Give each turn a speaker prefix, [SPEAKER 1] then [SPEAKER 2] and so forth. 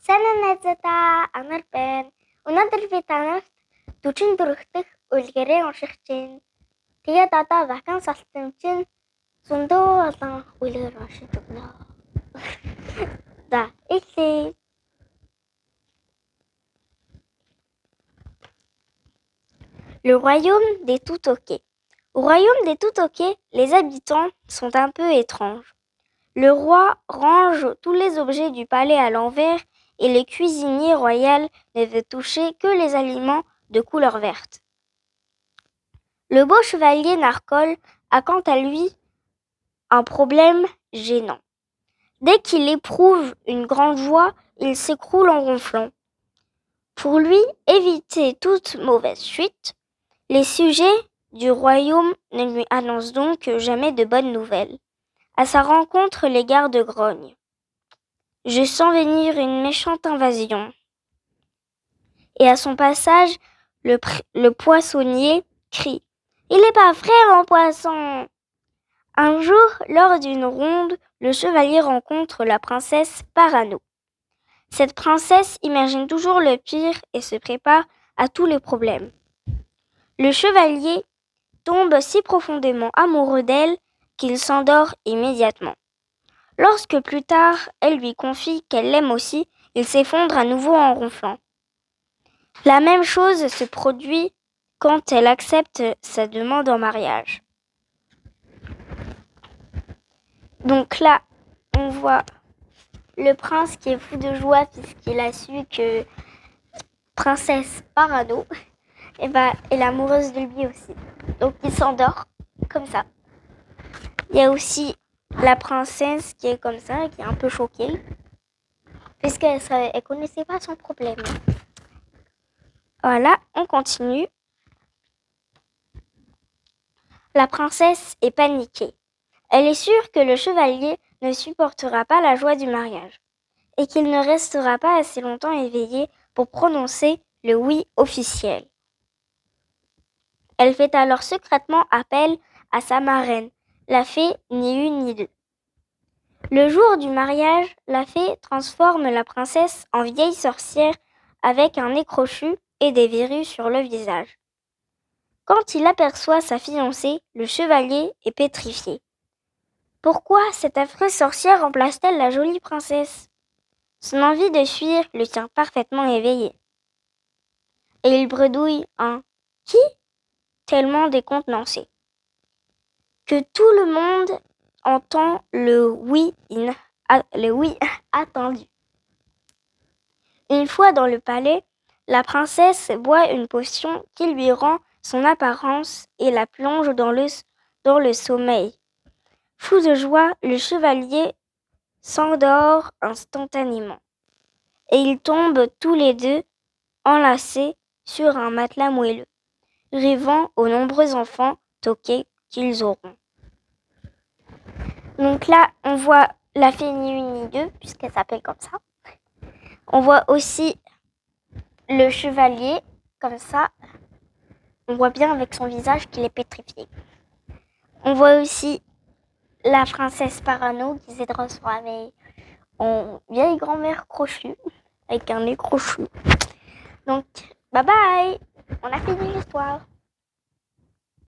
[SPEAKER 1] Сайн уу найзуудаа, Анар байна. Өнөөдөр би танарт 44 дахь үлгэрээ унших чинь. Тэгээд одоо ваканс болсон чинь зөндөө олон үлгэр уншиж өгнө. За, эхлэе. Le royaume des Toutokais. Au royaume des Toutokais, les habitants sont un peu étranges. Le roi range tous les objets du palais à l'envers et le cuisinier royal ne veut toucher que les aliments de couleur verte. Le beau chevalier Narcol a quant à lui un problème gênant. Dès qu'il éprouve une grande joie, il s'écroule en ronflant. Pour lui éviter toute mauvaise suite, les sujets du royaume ne lui annoncent donc jamais de bonnes nouvelles. À sa rencontre, les gardes grognent. Je sens venir une méchante invasion. Et à son passage, le poissonnier crie. Il n'est pas vrai, mon poisson! Un jour, lors d'une ronde, le chevalier rencontre la princesse Parano. Cette princesse imagine toujours le pire et se prépare à tous les problèmes. Le chevalier tombe si profondément amoureux d'elle qu'il s'endort immédiatement. Lorsque plus tard, elle lui confie qu'elle l'aime aussi, il s'effondre à nouveau en ronflant. La même chose se produit quand elle accepte sa demande en mariage. Donc là, on voit le prince qui est fou de joie puisqu'il a su que princesse Parano est amoureuse de lui aussi. Donc il s'endort comme ça. Il y a aussi la princesse qui est comme ça, qui est un peu choquée puisqu'elle ne connaissait pas son problème. Voilà, on continue. La princesse est paniquée. Elle est sûre que le chevalier ne supportera pas la joie du mariage et qu'il ne restera pas assez longtemps éveillé pour prononcer le oui officiel. Elle fait alors secrètement appel à sa marraine, la fée ni une ni deux. Le jour du mariage, la fée transforme la princesse en vieille sorcière avec un nez crochu et des verrues sur le visage. Quand il aperçoit sa fiancée, le chevalier est pétrifié. Pourquoi cette affreuse sorcière remplace-t-elle la jolie princesse? Son envie de fuir le tient parfaitement éveillé. Et il bredouille un « Qui ?» tellement décontenancé que tout le monde entend le oui attendu. Une fois dans le palais, la princesse boit une potion qui lui rend son apparence et la plonge dans le sommeil. Fou de joie, le chevalier s'endort instantanément. Et ils tombent tous les deux enlacés sur un matelas moelleux, rêvant aux nombreux enfants toqués qu'ils auront. Donc là, on voit la fée ni une ni deux, puisqu'elle s'appelle comme ça. On voit aussi le chevalier, comme ça. On voit bien avec son visage qu'il est pétrifié. On voit aussi la princesse Parano qui s'est transformée en vieille grand-mère crochue, avec un nez crochu. Donc, bye bye! On a fini l'histoire.